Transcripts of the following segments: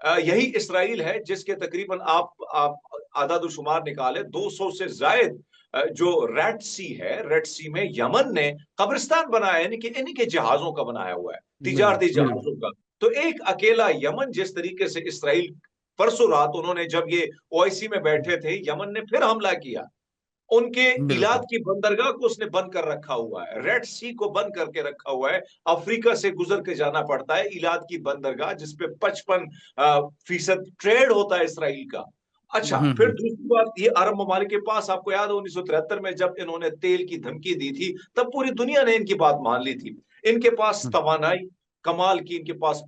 यही इसराइल है जिसके तकरीबन आप आदादुशुमार निकाले 200 से जायद जो रेड सी में यमन ने कब्रिस्तान बनाया है, इन्हीं के जहाजों का बनाया हुआ है, तिजारती बिल्कुल। जहाजों का। तो एक अकेला यमन जिस तरीके से इसराइल, परसों रात उन्होंने जब ये ओआईसी में बैठे थे, यमन ने फिर हमला किया। उनके इलाद बिल्कुल। की बंदरगाह को उसने बंद कर रखा हुआ है, रेड सी को बंद करके रखा हुआ है। अफ्रीका से गुजर के जाना पड़ता है इलाद की बंदरगाह, जिसपे 55% ट्रेड होता है इसराइल का। अच्छा, फिर दूसरी बात, ये अरब ममालिक के पास, आपको याद है 1973 में जब इन्होंने तेल की धमकी दी थी, तब पूरी दुनिया ने इनकी बात मान ली थी। इनके पास तवानाई कमाल की, इनके पास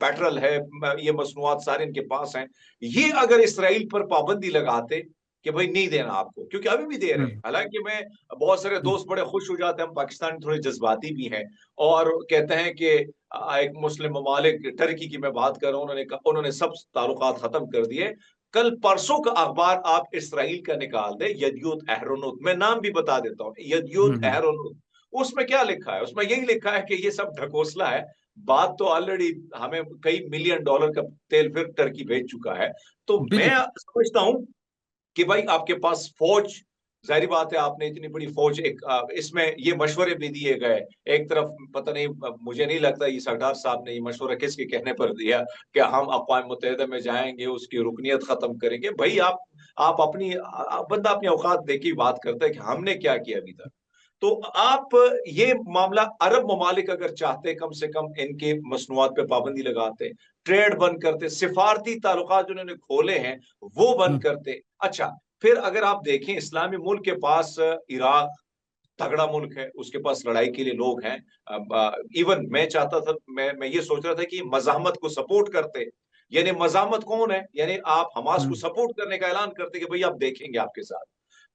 पेट्रोल है, ये मसनूआत सारे इनके पास हैं। ये अगर इसराइल पर पाबंदी लगाते कि भाई नहीं देना आपको, क्योंकि अभी भी दे रहे हैं, हालांकि मैं, बहुत सारे दोस्त बड़े खुश हो जाते हैं, हम पाकिस्तानी थोड़े जज्बाती भी हैं और कहते हैं कि एक मुस्लिम ममालिक, टर्की की मैं बात कर रहा हूँ, उन्होंने सब ताल्लुकात खत्म कर दिए। कल परसों का अखबार आप इसराइल का निकाल दे, यदियोत एहरोनोत, मैं नाम भी बता देता हूँ, यदियोत एहरोनोत, उसमें क्या लिखा है? उसमें यही लिखा है कि ये सब ढकोसला है। बात तो ऑलरेडी, हमें कई मिलियन डॉलर का तेल फिर टर्की भेज चुका है। तो मैं बिल्कुल। समझता हूं कि भाई आपके पास फौज, जाहिर बात है, आपने इतनी बड़ी फौज, एक इसमें ये मशवरे भी दिए गए। एक तरफ पता नहीं, मुझे नहीं लगता ये सरदार साहब ने ये मशवरा किसके कहने पर दिया कि हम अक़वाम मुत्तहिदा में जाएंगे, उसकी रुकनीत खत्म करेंगे। भाई आप अपनी, बंदा अपनी औकात देखी बात करता है कि हमने क्या किया अभी तक। तो आप, ये मामला अरब ममालिक अगर चाहते, कम से कम इनके मसनूआत पे पाबंदी लगाते, ट्रेड बंद करते, सिफारती ताल्लुकात जो उन्होंने खोले हैं वो बंद करते। अच्छा, फिर अगर आप देखें, इस्लामी मुल्क के पास इराक तगड़ा मुल्क है, उसके पास लड़ाई के लिए लोग हैं। इवन मैं चाहता था, मैं ये सोच रहा था कि मज़ाहमत को सपोर्ट करते। यानी मज़ाहमत कौन है? यानी आप हमास को सपोर्ट करने का ऐलान करते कि भाई आप देखेंगे आपके साथ।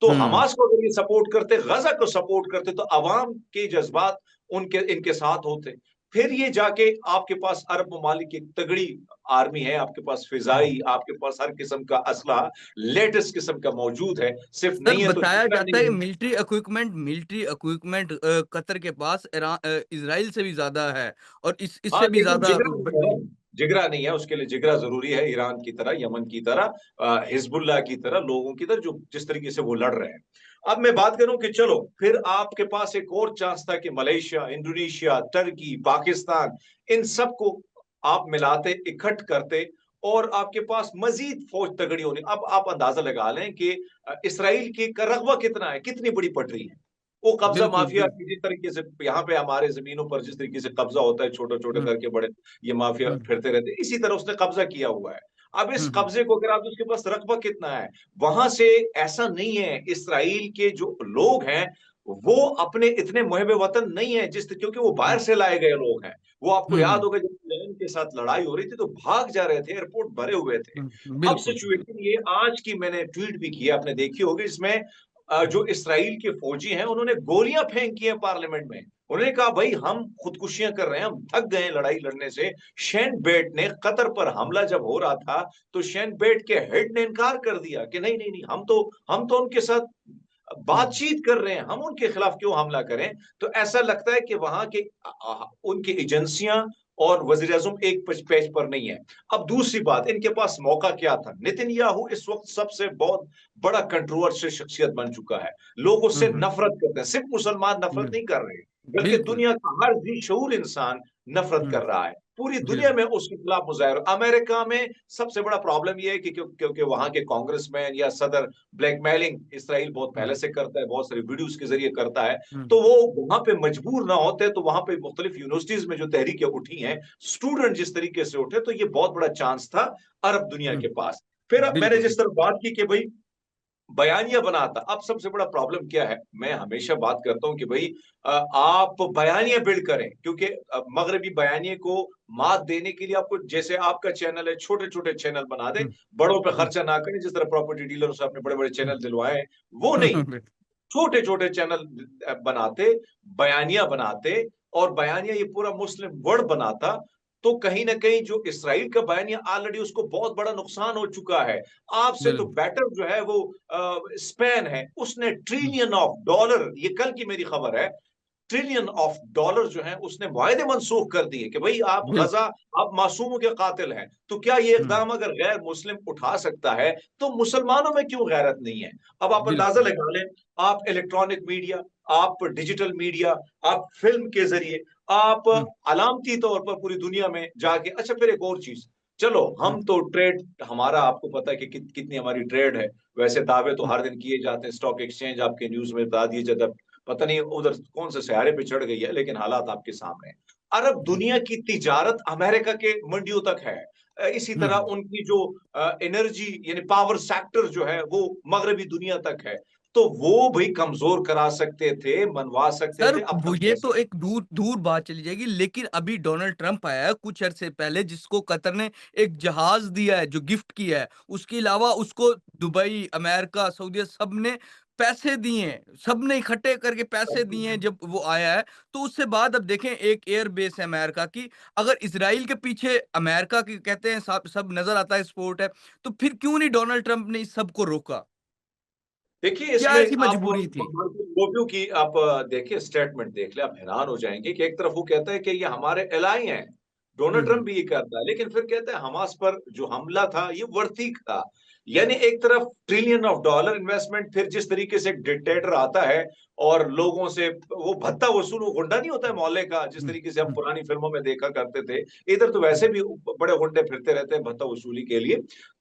तो हमास को अगर ये सपोर्ट करते, गजा को सपोर्ट करते, तो अवाम के जज्बात उनके इनके साथ होते। फिर ये जाके आपके पास अरब ममालिक की तगड़ी आर्मी है, आपके पास फिजाई, आपके पास हर किस्म का असला लेटेस्ट किस्म का मौजूद है। सिर्फ सर, नहीं है तो बताया जिगरा जाता है नहीं कि है। मिलिट्री इक्विपमेंट कतर के पास इजराइल से भी ज्यादा है, और इस हाँ, इससे भी लेकिन ज्यादा जिगरा नहीं है, जिगरा नहीं है, उसके लिए जिगरा जरूरी है, ईरान की तरह, यमन की तरह, हिजबुल्लाह की तरह, लोगों की तरह, जो जिस तरीके से वो लड़ रहे हैं। अब मैं बात करूं कि चलो, फिर आपके पास एक और चांस था कि मलेशिया, इंडोनेशिया, टर्की, पाकिस्तान, इन सबको आप मिलाते, इकट्ठ करते, और आपके पास मजीद फौज तगड़ी होनी। अब आप अंदाजा लगा लें कि इसराइल की का रकबा कितना है, कितनी बड़ी पटरी है। वो कब्जा बिल्कुल माफिया की जिस तरीके से यहाँ पे हमारे जमीनों पर जिस तरीके से कब्जा होता है, छोटे छोटे हम्म, करके बड़े ये माफिया हम्म, फिरते रहते हैं, इसी तरह उसने कब्जा किया हुआ है। अब इस हम्म, कब्जे को अगर आप, उसके पास रकबा कितना है वहां से, ऐसा नहीं है, इसराइल के जो लोग हैं वो अपने इतने मुहिब वतन नहीं है, जिस क्योंकि वो बाहर हम्म, से लाए गए लोग हैं। वो आपको याद हम्म, होगा जब ईरान के साथ लड़ाई हो रही थी तो भाग जा रहे थे, एयरपोर्ट भरे हुए थे। अब बिल्कुल। सिचुएशन ये, आज की मैंने ट्वीट भी किया, आपने देखी होगी, इसमें जो इसराइल के फौजी हैं उन्होंने गोलियां फेंकी हैं पार्लियामेंट में। उन्होंने कहा भाई हम खुदकुशियां कर रहे हैं, हम थक गए हैं लड़ाई लड़ने से। शेन बेट ने, कतर पर हमला जब हो रहा था, तो शेन बेट के हेड ने इनकार कर दिया कि नहीं नहीं नहीं, हम तो उनके साथ हम्म, बातचीत कर रहे हैं, हम उनके खिलाफ क्यों हमला करें। तो ऐसा लगता है कि वहां के उनकी एजेंसियां और वजीर आजम एक पेज पर नहीं है। अब दूसरी बात, इनके पास मौका क्या था? नितिनयाहू इस वक्त सबसे बहुत बड़ा कंट्रोवर्शियल शख्सियत बन चुका है। लोग उससे हम्म, नफरत करते हैं, सिर्फ मुसलमान नफरत हम्म, नहीं कर रहे, बल्कि बिल्कुल। दुनिया का हर जी शऊर इंसान नफरत हम्म, कर रहा है। पूरी दुनिया बिल्कुल। में उसके खिलाफ मुजाहिर। अमेरिका में सबसे बड़ा प्रॉब्लम यह है कि क्योंकि वहां के कांग्रेसमैन या सदर ब्लैकमेलिंग इसराइल बहुत हम्म, पहले से करता है, बहुत सारे वीडियोस के जरिए करता है। हम्म, तो वो वहां पे मजबूर ना होते, तो वहां पे मुख्तलिफ यूनिवर्सिटीज में जो तहरीकें उठी हैं, स्टूडेंट जिस तरीके से उठे, तो ये बहुत बड़ा चांस था अरब दुनिया के पास। फिर अब मैंने बिल्कुल। जिस तरह बात की कि भाई बयानिया बनाता, अब सबसे बड़ा प्रॉब्लम क्या है? मैं हमेशा बात करता हूं कि भाई आप बयानिया बिल्ड करें, क्योंकि मगरबी बयानिए को मात देने के लिए आपको, जैसे आपका चैनल है, छोटे छोटे चैनल बना दें, हम्म, बड़ों पे हम्म, खर्चा ना करें, जिस तरह प्रॉपर्टी डीलर से आपने बड़े बड़े हम्म, चैनल दिलवाए हैं, वो नहीं, छोटे छोटे चैनल बनाते, बयानिया बनाते, और बयानिया ये पूरा मुस्लिम वर्ड बनाता, तो कहीं ना कहीं जो इसराइल का बयानिया ऑलरेडी उसको बहुत बड़ा नुकसान हो चुका है। आपसे तो बिल्कुल। बेटर जो है वो स्पेन है, उसने हम्म, ट्रिलियन ऑफ डॉलर, ये कल की मेरी खबर है, ट्रिलियन ऑफ डॉलर जो है उसने मुआहदे मनसूख कर दिए कि भाई आप गजा, बिल्कुल। आप मासूमों के कातिल हैं। तो क्या ये हुँ, इकदाम अगर गैर मुस्लिम उठा सकता है तो मुसलमानों में क्यों गैरत नहीं है? अब आप अंदाजा बिल्कुल। लगा लें, आप इलेक्ट्रॉनिक मीडिया, आप डिजिटल मीडिया, आप फिल्म के जरिए, आप हुँ, अलामती तौर पर पूरी दुनिया में जाके, अच्छा फिर एक और चीज, चलो हुँ, हम तो ट्रेड, हमारा आपको पता है कि कितनी हमारी ट्रेड है। वैसे दावे तो हुँ, हर दिन किए जाते हैं, स्टॉक एक्सचेंज आपके न्यूज में बता दिए जब, पता नहीं उधर कौन से सहारे पे चढ़ गई है, लेकिन हालात आपके सामने हैं। अरब हुँ, दुनिया की तिजारत अमेरिका के मंडियों तक है। इसी हुँ, तरह हुँ। उनकी जो एनर्जी यानी पावर सेक्टर जो है वो मगरबी दुनिया तक है। तो वो भी कमजोर करा सकते थे, मनवा सकते सर थे, वो अपना ये कैसे। तो एक दूर दूर बात चली जाएगी, लेकिन अभी डोनाल्ड ट्रंप आया है कुछ अरसे पहले, जिसको कतर ने एक जहाज दिया है जो गिफ्ट किया है। उसके अलावा उसको दुबई, अमेरिका, सऊदीया सब ने पैसे दिए हैं, सब ने इकट्ठे करके पैसे दिए हैं जब वो आया है। तो उससे बाद अब देखें एक एयर बेस है अमेरिका की, अगर इजराइल के पीछे अमेरिका की कहते हैं सब सब नजर आता है सपोर्ट है, तो फिर क्यों नहीं डोनाल्ड ट्रंप ने इस सब को रोका? देखिए क्या इसमें ऐसी आप मजबूरी थी? लोगों की आप देखिए स्टेटमेंट देख ले, आप हैरान हो जाएंगे कि एक तरफ वो कहता है कि ये हमारे एलाई हैं, हुँ, डोनाल्ड ट्रंप हुँ, भी ये करता है, लेकिन फिर कहता है हमास पर जो हमला था ये वर्ती था। यानी एक तरफ ट्रिलियन ऑफ डॉलर इन्वेस्टमेंट, फिर जिस तरीके से एक डिक्टेटर आता है और लोगों से वो भत्ता वसूल, वो गुंडा नहीं होता है मोहल्ले का, जिस हुँ, तरीके से हम हुँ, पुरानी फिल्मों में देखा करते थे, इधर तो हुँ, वैसे भी बड़े गुंडे फिरते रहते हैं भत्ता वसूली के लिए।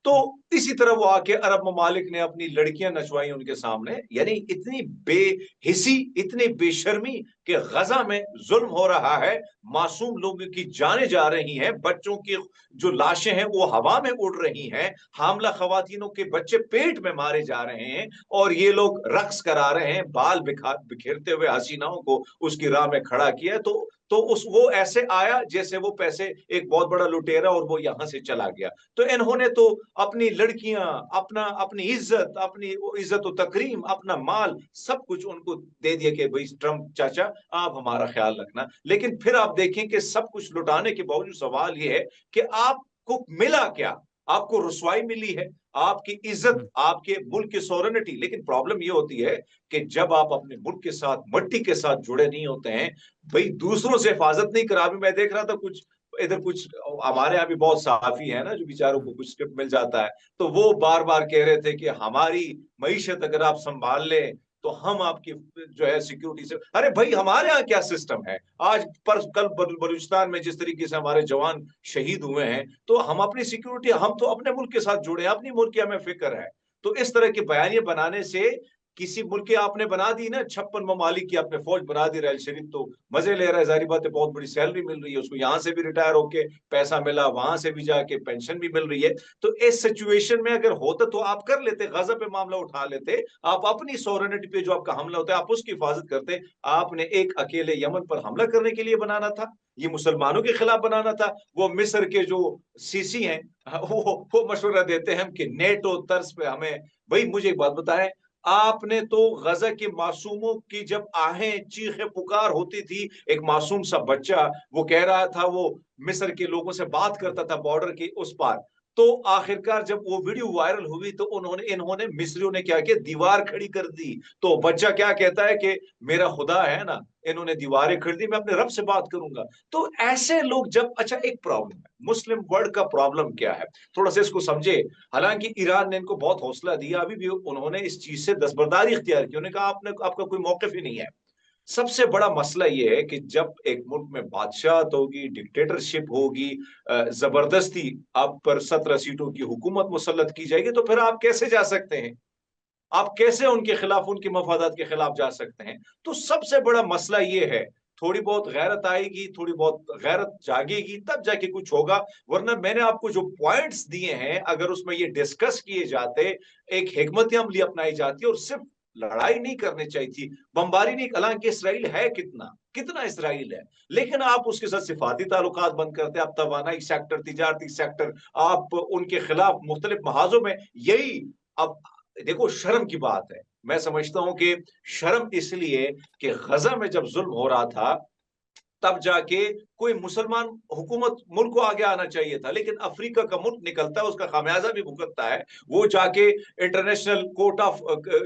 तो हुँ, इसी तरह वो आके अरब ममालिक ने अपनी लड़कियां नचवाई उनके सामने, यानी इतनी बेहिसी, इतनी बेशर्मी कि गजा में जुल्म हो रहा है, मासूम लोगों की जानें जा रही हैं, बच्चों की जो लाशें हैं वो हवा में उड़ रही हैं, हामला खवातीनों के बच्चे पेट में मारे जा रहे हैं, और ये लोग रक्स करा रहे हैं, बाल बिखेरते हुए हसीनाओं को उसकी राह में खड़ा किया। तो उस वो ऐसे आया जैसे वो पैसे एक बहुत बड़ा लुटेरा और वो यहां से चला गया। तो इन्होंने तो अपनी लड़कियां, अपना अपनी इज्जत, अपनी इज्जत और तकरीम, अपना माल, सब कुछ उनको दे दिया कि भाई ट्रंप चाचा आप हमारा ख्याल रखना। लेकिन फिर आप देखें कि सब कुछ लुटाने के बावजूद सवाल यह है कि आपको मिला क्या? आपको रुसवाई मिली है, आपकी इज्जत, हुँ। आपके मुल्क की सोवरेनिटी। लेकिन प्रॉब्लम यह होती है कि जब आप अपने मुल्क के साथ, मट्टी के साथ जुड़े नहीं होते हैं, भाई दूसरों से हिफाजत नहीं करा। अभी मैं देख रहा था कुछ इधर, कुछ हमारे यहाँ भी बहुत साफी है ना जो बेचारों हुँ, को कुछ स्क्रिप्ट मिल जाता है, तो वो बार बार कह रहे थे कि हमारी मईशत अगर आप संभाल लें तो हम आपकी जो है सिक्योरिटी से। अरे भाई हमारे यहाँ क्या सिस्टम है, आज पर कल बलूचिस्तान में जिस तरीके से हमारे जवान शहीद हुए हैं, तो हम अपनी सिक्योरिटी, हम तो अपने मुल्क के साथ जुड़े हैं, अपनी मुल्क की हमें फिक्र है। तो इस तरह के बयानियां बनाने से, किसी मुल्क की आपने बना दी ना 56 ममालिक की आपने फौज बना दी, रहल शरीफ तो मजे ले रहा है, जारी बात है, बहुत बड़ी सैलरी मिल रही है उसको, यहाँ से भी रिटायर होके पैसा मिला, वहां से भी जाके पेंशन भी मिल रही है। तो इस सिचुएशन में अगर होता तो आप कर लेते, गजब पे मामला उठा लेते, आप अपनी सोवरेनिटी पे जो आपका हमला होता है आप उसकी हिफाजत करते। आपने एक अकेले यमन पर हमला करने के लिए बनाना था, ये मुसलमानों के खिलाफ बनाना था। वो मिस्र के जो सीसी हैं वो मशवरा देते हैं कि नेटो तर्ज पे हमें। भाई मुझे एक बात बताएं, आपने तो गजा के मासूमों की जब आहें चीखें पुकार होती थी, एक मासूम सा बच्चा वो कह रहा था, वो मिस्र के लोगों से बात करता था बॉर्डर के उस पार, तो आखिरकार जब वो वीडियो वायरल हुई तो इन्होंने मिस्रियों ने क्या किया, दीवार खड़ी कर दी। तो बच्चा क्या कहता है कि मेरा खुदा है ना, इन्होंने दीवारें खड़ी दी, मैं अपने रब से बात करूंगा। तो ऐसे लोग जब, अच्छा एक प्रॉब्लम है, मुस्लिम वर्ल्ड का प्रॉब्लम क्या है, थोड़ा सा इसको समझे। हालांकि ईरान ने इनको बहुत हौसला दिया, अभी भी उन्होंने इस चीज से दस्तबरदारी इख्तियार की, उन्होंने कहा आपने, आपका कोई मौकफ ही नहीं है। सबसे बड़ा मसला यह है कि जब एक मुल्क में बादशाहत होगी, डिक्टेटरशिप होगी, जबरदस्ती आप पर 17 सीटों की हुकूमत मुसल्लत की जाएगी, तो फिर आप कैसे जा सकते हैं? आप कैसे उनके खिलाफ, उनके मफादात के खिलाफ जा सकते हैं? तो सबसे बड़ा मसला ये है, थोड़ी बहुत गैरत आएगी, थोड़ी बहुत गैरत जागेगी, तब जाके कुछ होगा। वरना मैंने आपको जो पॉइंट्स दिए हैं, अगर उसमें ये डिस्कस किए जाते, एक हिकमत अमली अपनाई जाती और सिर्फ लड़ाई नहीं करनी चाहिए थी, बमबारी नहीं। हालांकि इसराइल है कितना, कितना इसराइल है, लेकिन आप उसके साथ सिफाती ताल्लुकात बंद करते, आप तवानाई सेक्टर, तिजारती सेक्टर, आप उनके खिलाफ मुख्तलिफ महाजों में, यही। अब देखो शर्म की बात है, मैं समझता हूं कि शर्म इसलिए कि गजा में जब जुल्म हो रहा था, तब जाके कोई मुसलमान हुकूमत मुल्क को आगे आना चाहिए था। लेकिन अफ्रीका का मुल्क निकलता है, उसका खामियाजा भी भुगतता है, वो जाके इंटरनेशनल कोर्ट ऑफ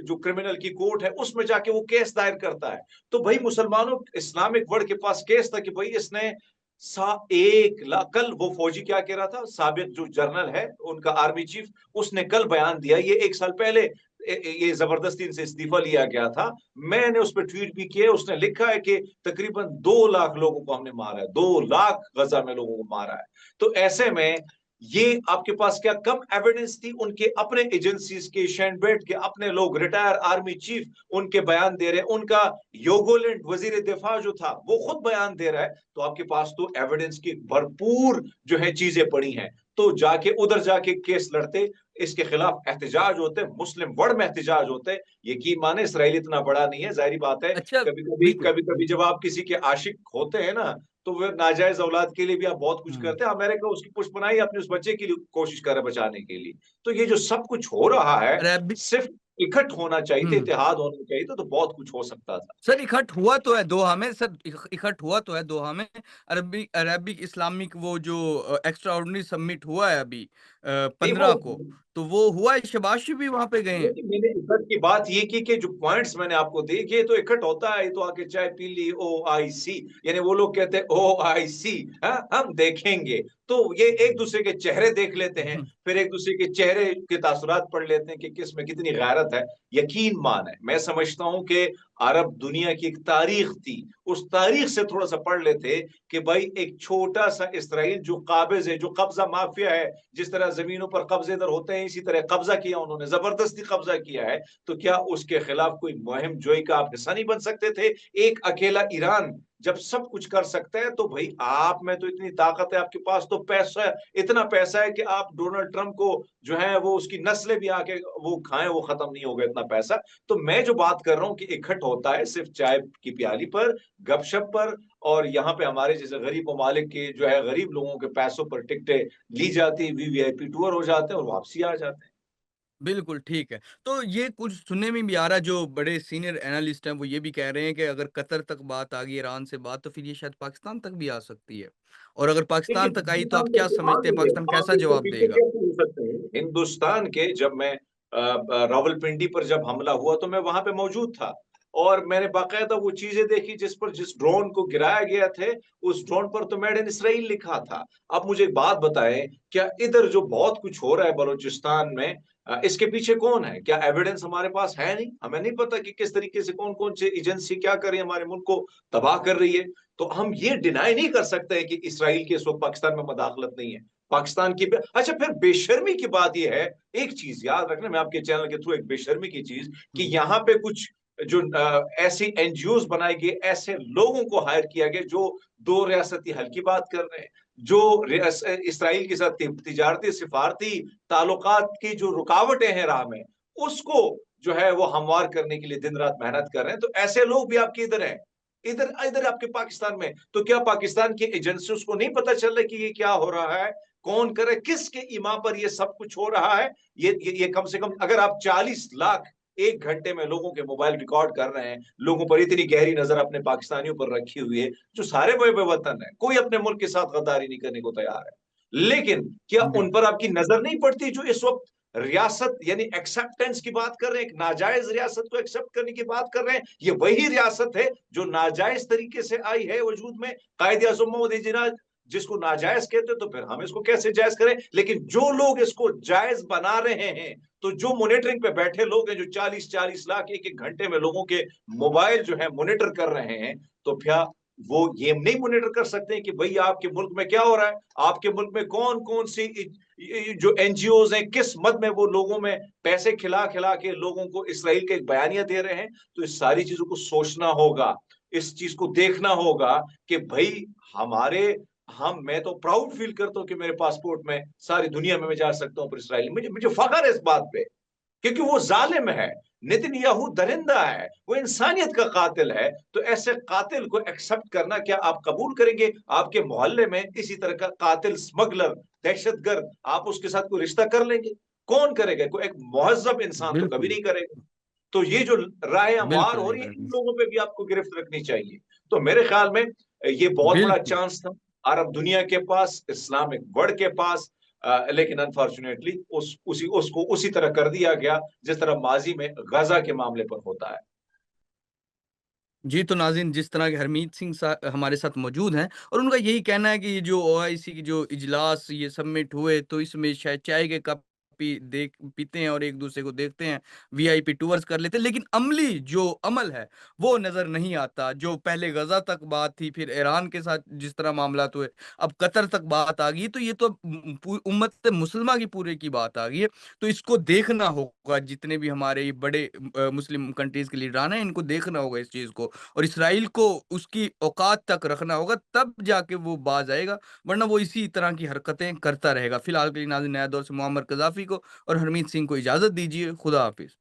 जो क्रिमिनल की कोर्ट है उसमें जाके वो केस दायर करता है। तो भाई मुसलमानों इस्लामिक वर्ल्ड के पास केस था कि भाई इसने 1 लाख, कल वो फौजी क्या कह रहा था, साबिक जो जनरल है उनका आर्मी चीफ, उसने कल बयान दिया, ये 1 साल पहले ये जबरदस्ती से इस्तीफा लिया गया था, मैंने उस पर ट्वीट भी किया, उसने लिखा है कि तकरीबन 2 लाख लोगों को हमने मारा है, 2 लाख गजा में लोगों को मारा है। तो ऐसे में ये आपके पास क्या कम एविडेंस थी? उनके अपने एजेंसीज के, शैनबेट के अपने लोग, रिटायर आर्मी चीफ उनके बयान दे रहे हैं, उनका योगोलैंड वजीर दिफा जो था वो खुद बयान दे रहा है। तो आपके पास तो एविडेंस की भरपूर जो है चीजें पड़ी हैं, तो जाके उधर जाके केस लड़ते, इसके खिलाफ एहतजाज होते, मुस्लिम वर्ल्ड में एहतजाज होते। यकीन माने इसराइल इतना बड़ा नहीं है, जाहिर बात है, अच्छा, बिल्कुल। कभी कभी जब आप किसी के आशिक होते हैं ना, तो वह नाजायज औलाद के लिए भी आप बहुत कुछ हम्म। करते हैं। अमेरिका उसकी पुष्पनाई अपने उस बच्चे के लिए कोशिश कर रहा है बचाने के लिए। तो ये जो सब कुछ हो रहा है, अरबिक। सिर्फ इकट्ठ होना चाहिए था, हम्म। इत्तेहाद होना चाहिए था, तो बहुत कुछ हो सकता था। सर इकट्ठ हुआ तो है दोहा में, सर इकट्ठ हुआ तो है दोहा में। अरबिक अरबिक इस्लामिक वो जो एक्स्ट्रा ऑर्डिनरी समिट हुआ है अभी नहीं 15 वो, को, तो वो हुआ है, शबाशी भी वहां पे गए हैं। मैंने इकट्ठ की बात ये की कि जो पॉइंट्स मैंने आपको दिए तो इकट्ठ होता है, तो आके चाय पी ली, OIC, यानी वो लोग कहते हैं OIC, हम देखेंगे। तो ये एक दूसरे के चेहरे देख लेते हैं, फिर एक दूसरे के चेहरे के तासुरात पढ़ लेते हैं कि किस में कितनी गैरत है। यकीन मान है, मैं समझता हूं कि अरब दुनिया की एक तारीख थी, उस तारीख से थोड़ा सा पढ़ लेते कि भाई एक छोटा सा इसराइल जो काबिज है, जो कब्जा माफिया है, जिस तरह जमीनों पर कब्जेदार होते हैं इसी तरह कब्जा किया उन्होंने, जबरदस्ती कब्जा किया है, तो क्या उसके खिलाफ कोई मुहिम जोई का आप हिस्सा नहीं बन सकते थे? एक अकेला ईरान जब सब कुछ कर सकता है, तो भाई आप में तो इतनी ताकत है, आपके पास तो पैसा, इतना पैसा है कि आप डोनाल्ड ट्रंप को जो है वो उसकी नस्लें भी आके वो खाएं, वो खत्म नहीं होगा इतना पैसा। तो मैं जो बात कर रहा हूं कि इकट्ठ होता है सिर्फ चाय की प्याली पर, गपशप पर, और यहाँ पे हमारे जैसे गरीब ममालिक के जो है गरीब लोगों के पैसों पर टिकटें ली जाती, VVIP टूर हो जाते हैं और वापसी आ जाते हैं। बिल्कुल, ठीक है। तो ये कुछ सुनने में भी आ रहा है, जो बड़े सीनियर एनालिस्ट हैं, वो ये भी कह रहे हैं कि अगर कतर तक बात आ गई, ईरान से बात, तो फिर ये शायद पाकिस्तान तक भी आ सकती है। और अगर देखिए पाकिस्तान तक आई, तो हिंदुस्तान आप के क्या तो आ समझते हैं, गई है, पाकिस्तान आप कैसा इसको जवाब पीछे देगा? कैसे भूल सकते हैं? हिंदुस्तान के जब मैं रावलपिंडी पर जब हमला हुआ तो मैं वहां पे मौजूद था, और मैंने बाकायदा वो चीजें देखी जिस पर, जिस ड्रोन को गिराया गया थे, उस ड्रोन पर तो मेड इन इसराइल लिखा था। अब मुझे एक बात बताएं, क्या इधर जो बहुत कुछ हो रहा है बलूचिस्तान में, इसके पीछे कौन है? क्या एविडेंस हमारे पास है? नहीं, हमें नहीं पता कि किस तरीके से कौन कौन सी एजेंसी क्या कर रही है, हमारे मुल्क को तबाह कर रही है। तो हम ये डिनाई नहीं कर सकते कि इसराइल की इस वक्त पाकिस्तान में मदाखलत नहीं है। पाकिस्तान की अच्छा, फिर बेशर्मी की बात यह है, एक चीज याद रखना, मैं आपके चैनल के थ्रू एक बेशर्मी की चीज, कि हुँ, यहाँ पे कुछ जो ऐसी NGOs बनाई गई, ऐसे लोगों को हायर किया गया जो दो रियासती हल की बात कर रहे हैं, जो इसराइल के साथ तिजारती सिफारती ताल्लुकात की जो रुकावटें हैं राह में, उसको जो है वो हमवार करने के लिए दिन रात मेहनत कर रहे हैं। तो ऐसे लोग भी आपके इधर हैं, इधर इधर आपके पाकिस्तान में। तो क्या पाकिस्तान की एजेंसियों को नहीं पता चल रहा कि ये क्या हो रहा है, कौन करे, किसके ईमा पर ये सब कुछ हो रहा है? ये कम से कम, अगर आप 40 लाख 1 घंटे में लोगों के मोबाइल रिकॉर्ड कर रहे हैं, लोगों पर इतनी गहरी नजर अपने पाकिस्तानियों पर रखी हुई है, जो सारे वतन है, कोई अपने मुल्क के साथ गद्दारी नहीं करने को तैयार है, लेकिन क्या उन बिल्कुल। पर आपकी नजर नहीं पड़ती जो इस वक्त रियासत यानी एक्सेप्टेंस की बात कर रहे हैं, एक नाजायज रियासत को एक्सेप्ट करने की बात कर रहे हैं? ये वही रियासत है जो नाजायज तरीके से आई है वजूद में, कायदे आज़म मोहम्मद जिना, जिसको नाजायज कहते, तो फिर हम इसको कैसे जायज करें? लेकिन जो लोग इसको जायज बना रहे हैं, तो जो मॉनिटरिंग पे बैठे लोग हैं, जो 40-40 लाख एक एक घंटे में लोगों के मोबाइल जो है मॉनिटर कर रहे हैं, तो क्या वो ये नहीं मॉनिटर कर सकते हैं कि भाई आपके मुल्क में क्या हो रहा है, आपके मुल्क में कौन कौन सी जो NGOs हैं, किस मद में वो लोगों में पैसे खिला खिला के लोगों को इसराइल के एक बयानिया दे रहे हैं? तो इस सारी चीजों को सोचना होगा, इस चीज को देखना होगा कि भाई हमारे, हम, मैं तो प्राउड फील करता हूं कि मेरे पासपोर्ट में सारी दुनिया में मैं जा सकता हूं, पर इसराइल, मुझे मुझे फख्र है इस बात पे, क्योंकि वो जालिम है, नेतन्याहू दरिंदा है, वो इंसानियत का कातिल है। तो ऐसे कातिल को एक्सेप्ट करना क्या आप कबूल करेंगे? आपके मोहल्ले में इसी तरह का कातिल, स्मगलर, दहशतगर्द, आप उसके साथ कोई रिश्ता कर लेंगे? कौन करेगा? कोई एक मुहज्जब इंसान तो कभी बिल्कुल, नहीं करेगा। तो ये जो राय हमवार बिल्कुल हो नहीं रही है, इन करेंगे। लोगों पे भी आपको गिरफ्त रखनी चाहिए। तो मेरे ख्याल में ये बहुत बड़ा बिल्कुल। चांस था अरब दुनिया के पास, इस्लामिक वर्ल्ड के पास। लेकिन अनफॉर्चुनेटली उसको उसी तरह कर दिया गया जिस तरह माजी में गजा के मामले पर होता है। जी, तो नाज़रीन, जिस तरह के हरमीत सिंह हमारे साथ मौजूद हैं और उनका यही कहना है कि ये जो ओआईसी की जो इजलास, ये समिट हुए, तो इसमें शायद चाय के कप पीते हैं और एक-दूसरे को देखते हैं, वीआईपी टूर्स कर लेते हैं, लेकिन अमली जो अमल है, वो नज़र नहीं आता। जो पहले गज़ा तक बात थी, फिर ईरान के साथ जिस तरह मामलात हुए, अब कतर तक बात आ गई है, तो ये तो उम्मत मुस्लिमा की पूरे की बात आ गई है। तो इसको देखना होगा, जितने भी हमारे ये बड़े मुस्लिम कंट्रीज़ के लीडरान हैं, इनको देखना होगा इस चीज़ को। और इसराइल को उसकी औकात तक रखना होगा, तब जाके वो बाज आएगा, वरना वो इसी तरह की हरकतें करता रहेगा। फिलहाल के लिए नाज़रीन, नया दौर से मुअम्मर कज़ाफ़ी को और हरमीत सिंह को इजाज़त दीजिए। खुदा हाफ़िज़।